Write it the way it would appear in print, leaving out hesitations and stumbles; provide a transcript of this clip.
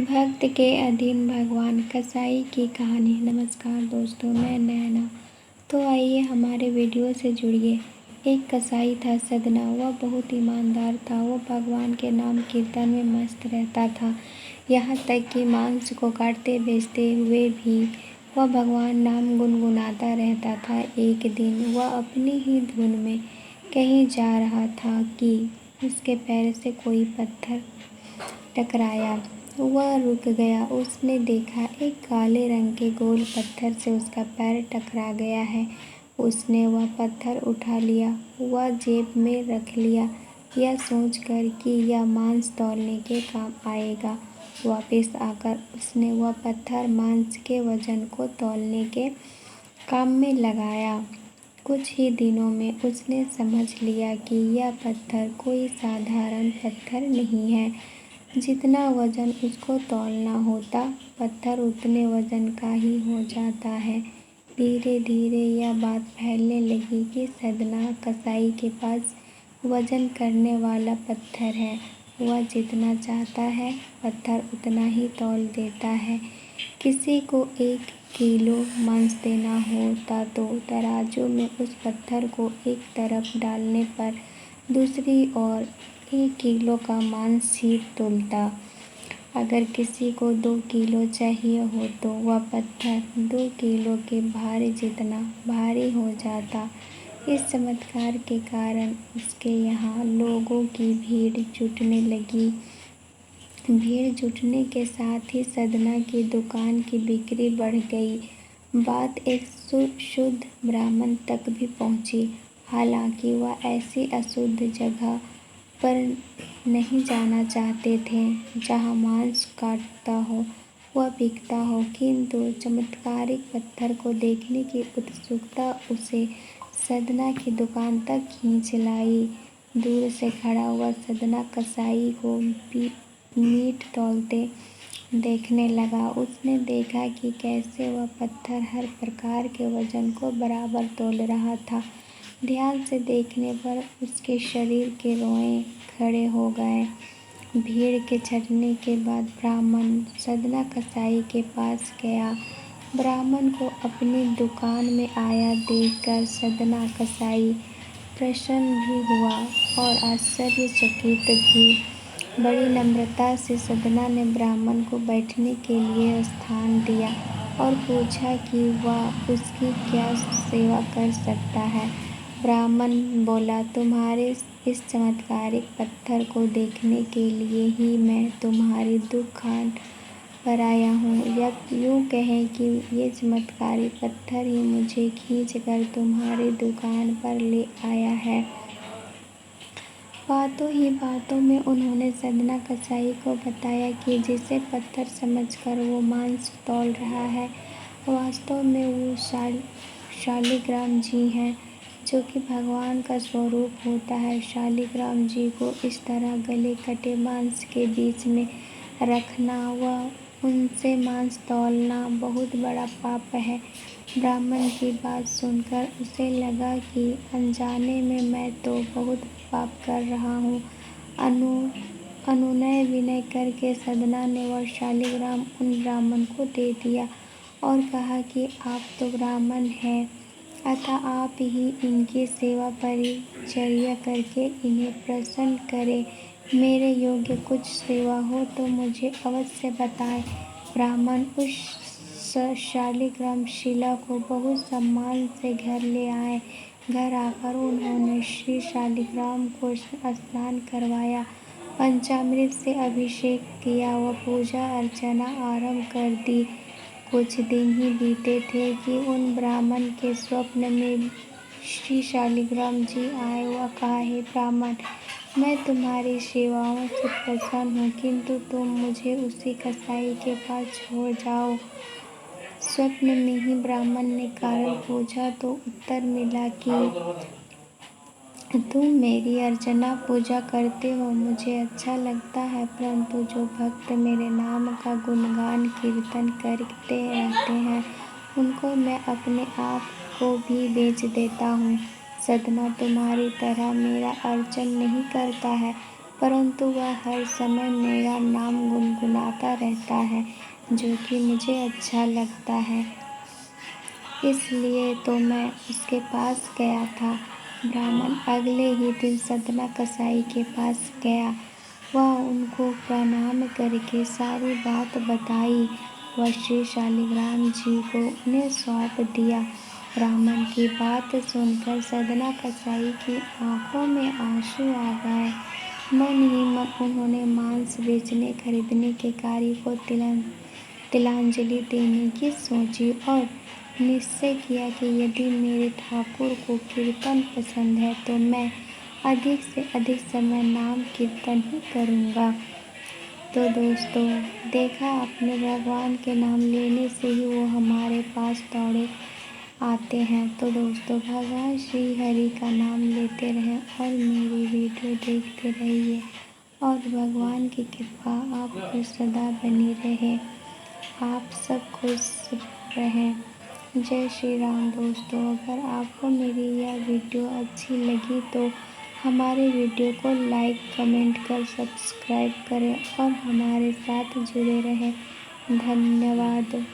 भक्त के अधीन भगवान कसाई की कहानी। नमस्कार दोस्तों, मैं नैना। तो आइए हमारे वीडियो से जुड़िए। एक कसाई था सदना। वह बहुत ईमानदार था। वो भगवान के नाम कीर्तन में मस्त रहता था। यहाँ तक कि मांस को काटते बेचते हुए भी वह भगवान नाम गुनगुनाता रहता था। एक दिन वह अपनी ही धुन में कहीं जा रहा था कि उसके पैर से कोई पत्थर टकराया। वह रुक गया। उसने देखा एक काले रंग के गोल पत्थर से उसका पैर टकरा गया है। उसने वह पत्थर उठा लिया। वह जेब में रख लिया, यह सोचकर कि यह मांस तौलने के काम आएगा। वापस आकर उसने वह पत्थर मांस के वजन को तौलने के काम में लगाया। कुछ ही दिनों में उसने समझ लिया कि यह पत्थर कोई साधारण पत्थर नहीं है। जितना वजन उसको तौलना होता, पत्थर उतने वजन का ही हो जाता है। धीरे धीरे यह बात फैलने लगी कि सदना कसाई के पास वजन करने वाला पत्थर है। वह जितना चाहता है पत्थर उतना ही तौल देता है। किसी को 1 किलो मांस देना होता तो तराजू में उस पत्थर को एक तरफ डालने पर दूसरी ओर 1 किलो का मांस ही तुलता। अगर किसी को 2 किलो चाहिए हो तो वह पत्थर 2 किलो के भार जितना भारी हो जाता। इस चमत्कार के कारण उसके यहाँ लोगों की भीड़ जुटने लगी। भीड़ जुटने के साथ ही सदना की दुकान की बिक्री बढ़ गई। बात एक शुद्ध ब्राह्मण तक भी पहुंची। हालांकि वह ऐसी अशुद्ध जगह पर नहीं जाना चाहते थे जहां मांस काटता हो व बिकता हो, किंतु चमत्कारिक पत्थर को देखने की उत्सुकता उसे सदना की दुकान तक खींच लाई। दूर से खड़ा हुआ सदना कसाई को मीट तौलते देखने लगा। उसने देखा कि कैसे वह पत्थर हर प्रकार के वजन को बराबर तौल रहा था। ध्यान से देखने पर उसके शरीर के रोए खड़े हो गए। भीड़ के छंटने के बाद ब्राह्मण सदना कसाई के पास गया। ब्राह्मण को अपनी दुकान में आया देखकर सदना कसाई प्रसन्न भी हुआ और आश्चर्यचकित भी। बड़ी नम्रता से सदना ने ब्राह्मण को बैठने के लिए स्थान दिया और पूछा कि वह उसकी क्या सेवा कर सकता है। ब्राह्मण बोला, तुम्हारे इस चमत्कारिक पत्थर को देखने के लिए ही मैं तुम्हारी दुकान पर आया हूँ। या यूँ कहें कि ये चमत्कारिक पत्थर ही मुझे खींचकर तुम्हारी दुकान पर ले आया है। बातों ही बातों में उन्होंने सदना कसाई को बताया कि जिसे पत्थर समझकर वो मांस तौल रहा है, वास्तव में वो शालिग्राम जी हैं, जो कि भगवान का स्वरूप होता है। शालिग्राम जी को इस तरह गले कटे मांस के बीच में रखना व उनसे मांस तौलना बहुत बड़ा पाप है। ब्राह्मण की बात सुनकर उसे लगा कि अनजाने में मैं तो बहुत पाप कर रहा हूँ। अनुनय विनय करके सदना ने वह शालिग्राम उन ब्राह्मण को दे दिया और कहा कि आप तो ब्राह्मण हैं, अतः आप ही इनकी सेवा परिचर्या करके इन्हें प्रसन्न करें। मेरे योग्य कुछ सेवा हो तो मुझे अवश्य बताएं। ब्राह्मण उस शालिग्राम शिला को बहुत सम्मान से घर ले आए। घर आकर उन्होंने श्री शालिग्राम को स्नान करवाया, पंचामृत से अभिषेक किया व पूजा अर्चना आरंभ कर दी। कुछ दिन ही बीते थे कि उन ब्राह्मण के स्वप्न में श्री शालिग्राम जी आए व कहा, हे ब्राह्मण, मैं तुम्हारी सेवाओं से प्रसन्न हूँ, किंतु तुम मुझे उसी कसाई के पास छोड़ जाओ। स्वप्न में ही ब्राह्मण ने कारण पूछा तो उत्तर मिला कि तुम मेरी अर्चना पूजा करते हो, मुझे अच्छा लगता है, परंतु जो भक्त मेरे नाम का गुणगान कीर्तन करते रहते हैं, उनको मैं अपने आप को भी बेच देता हूँ। सदना तुम्हारी तरह मेरा अर्चन नहीं करता है, परंतु वह हर समय मेरा नाम गुनगुनाता रहता है, जो कि मुझे अच्छा लगता है। इसलिए तो मैं उसके पास गया था। ब्राह्मण अगले ही दिन सदना कसाई के पास गया। वह उनको प्रणाम करके सारी बात बताई। वह श्री शालिग्राम जी को उन्हें सौंप दिया। ब्राह्मण की बात सुनकर सदना कसाई की आंखों में आंसू आ गए। मन ही मन उन्होंने मांस बेचने खरीदने के कार्य को तिलांजलि देने की सोची और निश्चय किया कि यदि मेरे ठाकुर को कीर्तन पसंद है तो मैं अधिक से अधिक समय नाम कीर्तन ही करूँगा। तो दोस्तों, देखा आपने, भगवान के नाम लेने से ही वो हमारे पास दौड़े आते हैं। तो दोस्तों, भगवान श्री हरि का नाम लेते रहें और मेरी वीडियो देखते रहिए और भगवान की कृपा आप पर सदा बनी रहे। आप सब खुश रहें। जय श्री राम। दोस्तों, अगर आपको मेरी यह वीडियो अच्छी लगी तो हमारे वीडियो को लाइक, कमेंट कर सब्सक्राइब करें और हमारे साथ जुड़े रहें। धन्यवाद।